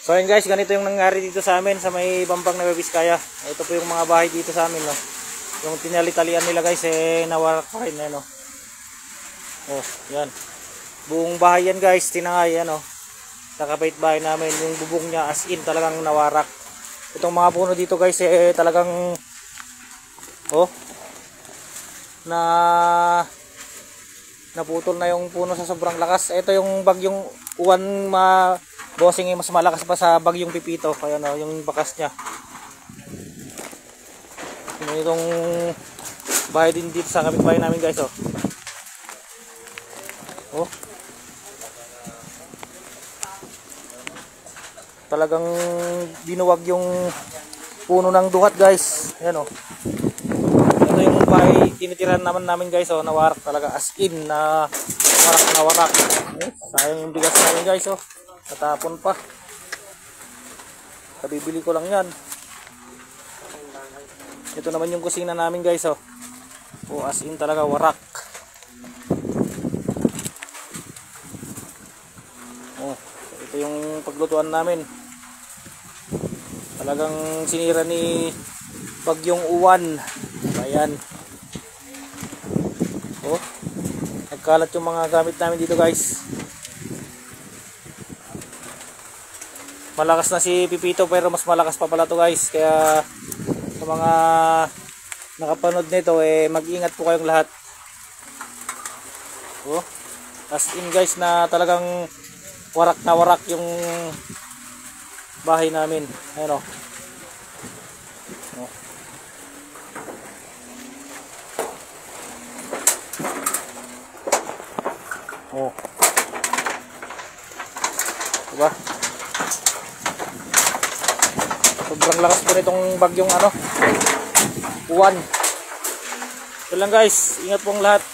So ayun guys, ganito yung nangyari dito sa amin sa may Bambang Nueva Vizcaya. Ito po yung mga bahay dito sa amin, no. Yung tinali-talian nila guys nawarak pa rin, no. Oh, yan. Buong bahay yan guys, tinangay yan, no. Sa kapitbahay namin, yung bubong niya as in talagang nawarak. Itong mga puno dito guys talagang naputol na yung puno sa sobrang lakas. Ito yung bagyong Uwan bossing, mas malakas pa sa bagyong Pipito. Kaya no, yung bakas niya. Itong bahay din dito sa kapitbahay namin guys, talagang binuwag yung puno ng duhat guys. Ayan ito yung bahay tinitirahan namin guys, nawarak talaga as in na warak. Sayang yung bigas namin guys, natapon pa. Kabibili ko lang yan. Ito naman yung kusina namin guys, as in talaga warak. Ito yung paglutuan namin. Talagang sinira ni bagyong Uwan. Ayan. Nagkalat yung mga gamit namin dito guys. Malakas na si Pipito pero mas malakas pa pala to guys. Kaya sa mga nakapanood nito mag-ingat po kayong lahat. As in guys na talagang warak na warak yung bahay namin. Ayan diba? Sobrang lakas po nitong bagyong Uwan. Ito lang guys, ingat pong lahat.